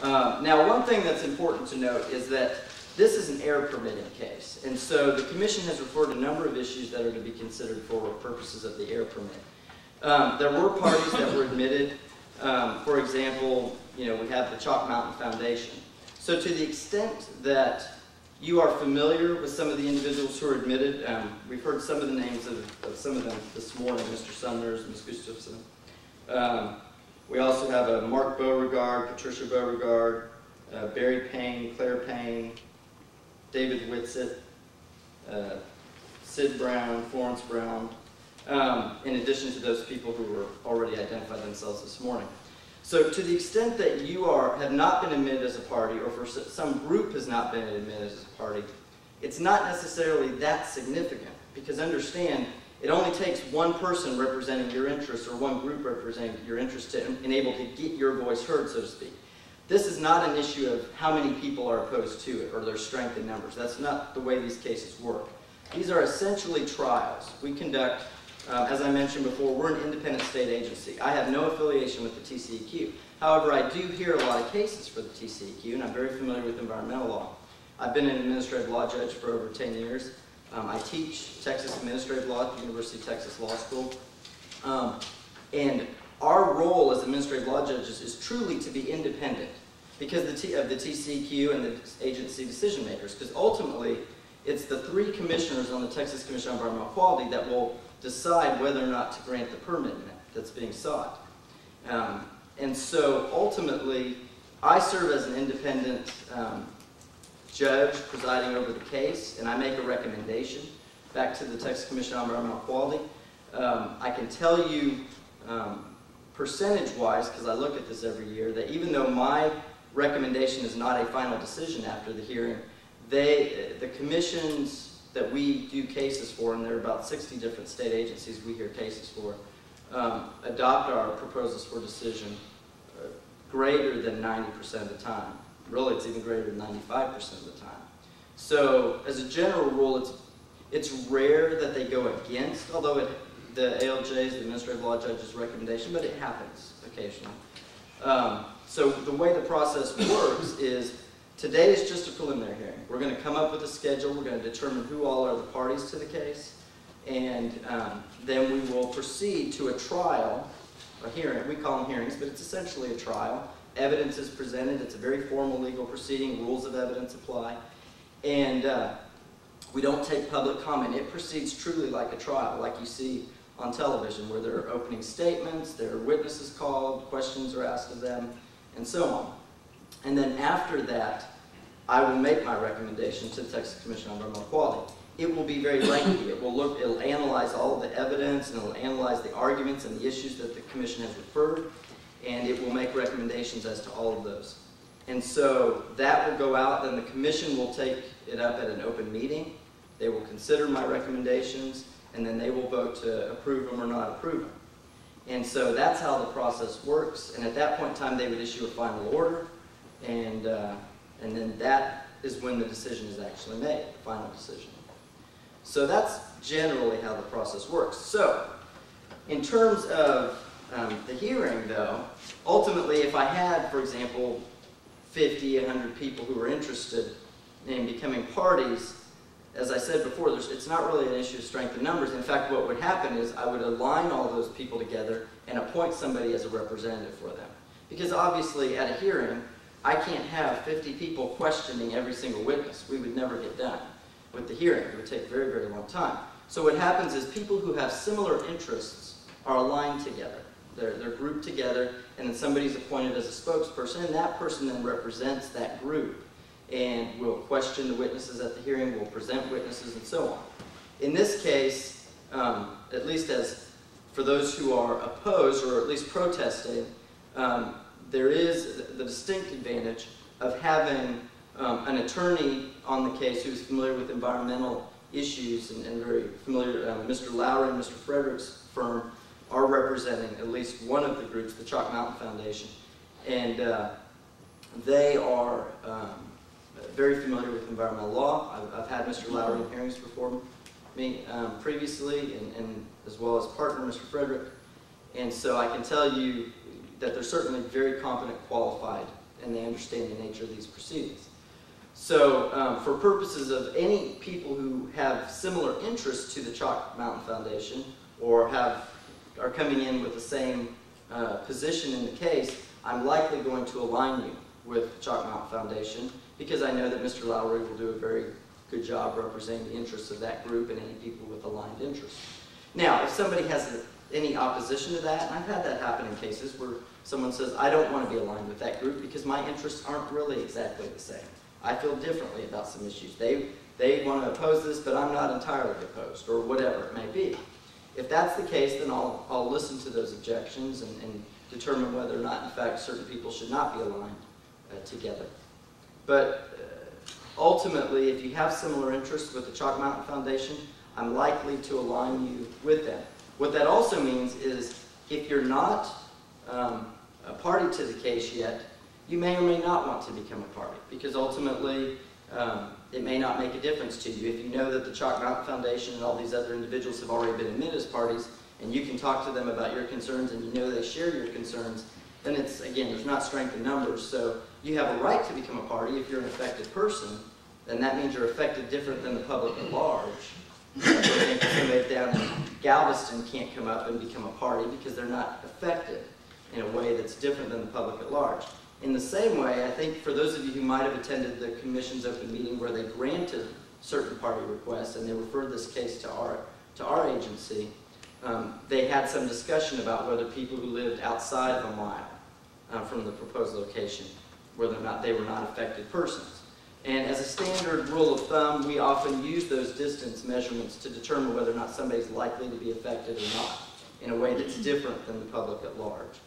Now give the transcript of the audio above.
Now, one thing that's important to note is that this is an air permitting case, and so the Commission has referred a number of issues that are to be considered for purposes of the air permit. There were parties that were admitted. For example, we have the Chalk Mountain Foundation. So to the extent that you are familiar with some of the individuals who are admitted, we've heard some of the names of some of them this morning, Mr. Sumners, Ms. Gustafson. We also have Mark Beauregard, Patricia Beauregard, Barry Payne, Claire Payne, David Whitsitt, Sid Brown, Florence Brown, in addition to those people who were already identified themselves this morning. So to the extent that you have not been admitted as a party, or for some group has not been admitted as a party, it's not necessarily that significant, because understand, it only takes one person representing your interests or one group representing your interests to enable to get your voice heard, so to speak. This is not an issue of how many people are opposed to it or their strength in numbers. That's not the way these cases work. These are essentially trials. We conduct, as I mentioned before, we're an independent state agency. I have no affiliation with the TCEQ. However, I do hear a lot of cases for the TCEQ, and I'm very familiar with environmental law. I've been an administrative law judge for over 10 years. I teach Texas administrative law at the University of Texas Law School. And our role as administrative law judges is truly to be independent because of the TCEQ and the agency decision makers, because ultimately it's the 3 commissioners on the Texas Commission on Environmental Quality that will decide whether or not to grant the permit that's being sought. And so ultimately, I serve as an independent judge presiding over the case, and I make a recommendation back to the Texas Commission on Environmental Quality. I can tell you percentage-wise, because I look at this every year, that even though my recommendation is not a final decision after the hearing, the commissions that we do cases for, and there are about 60 different state agencies we hear cases for, adopt our proposals for decision greater than 90% of the time. Really, it's even greater than 95% of the time. So, as a general rule, it's rare that they go against, although the ALJ's, the Administrative Law Judge's recommendation, but it happens occasionally. So the way the process works is, today is just a preliminary hearing. We're going to come up with a schedule, we're going to determine who all are the parties to the case, and then we will proceed to a trial, a hearing. We call them hearings, but it's essentially a trial. Evidence is presented, it's a very formal legal proceeding, rules of evidence apply, and we don't take public comment. It proceeds truly like a trial, like you see on television, where there are opening statements, there are witnesses called, questions are asked of them, and so on. And then after that, I will make my recommendation to the Texas Commission on Environmental Quality. It will be very lengthy. It'll analyze all of the evidence, and it'll analyze the arguments and the issues that the Commission has referred, and it will make recommendations as to all of those. And so that will go out, then the Commission will take it up at an open meeting. They will consider my recommendations, and then they will vote to approve them or not approve them. And so that's how the process works, and at that point in time they would issue a final order, and then that is when the decision is actually made, the final decision. So that's generally how the process works. So, in terms of the hearing, though, ultimately, if I had, for example, 50, 100 people who were interested in becoming parties, as I said before, it's not really an issue of strength in numbers. In fact, what would happen is I would align all those people together and appoint somebody as a representative for them. Because obviously, at a hearing, I can't have 50 people questioning every single witness. We would never get done with the hearing. It would take a very, very long time. So what happens is people who have similar interests are aligned together. They're grouped together, and then somebody's appointed as a spokesperson, and that person then represents that group and will question the witnesses at the hearing, will present witnesses, and so on. In this case, at least as for those who are opposed or at least protesting, there is the distinct advantage of having an attorney on the case who's familiar with environmental issues and very familiar. Mr. Lowry and Mr. Frederick's firm are representing at least one of the groups, the Chalk Mountain Foundation, and they are very familiar with environmental law. I've had Mr. Lowry in hearings before me previously, and as well as partner Mr. Frederick, and so I can tell you that they're certainly very competent, qualified and they understand the nature of these proceedings. So for purposes of any people who have similar interests to the Chalk Mountain Foundation or are coming in with the same position in the case, I'm likely going to align you with the Chalk Mountain Foundation because I know that Mr. Lowry will do a very good job representing the interests of that group and any people with aligned interests. Now, if somebody has any opposition to that, and I've had that happen in cases where someone says, I don't want to be aligned with that group because my interests aren't really exactly the same. I feel differently about some issues. They want to oppose this, but I'm not entirely opposed, or whatever it may be. If that's the case, then I'll listen to those objections and determine whether or not, in fact, certain people should not be aligned together. But ultimately, if you have similar interests with the Chalk Mountain Foundation, I'm likely to align you with them. What that also means is if you're not a party to the case yet, you may or may not want to become a party because ultimately it may not make a difference to you. If you know that the Chalk Mountain Foundation and all these other individuals have already been admitted as parties and you can talk to them about your concerns and you know they share your concerns, then it's, again, there's not strength in numbers. So you have a right to become a party if you're an affected person, and that means you're affected different than the public at large. For example, somebody down in Galveston can't come up and become a party because they're not affected in a way that's different than the public at large. In the same way, I think for those of you who might have attended the Commission's open meeting where they granted certain party requests and they referred this case to our agency, they had some discussion about whether people who lived outside of a mile from the proposed location, whether or not they were not affected persons. And as a standard rule of thumb, we often use those distance measurements to determine whether or not somebody's likely to be affected or not in a way that's different than the public at large.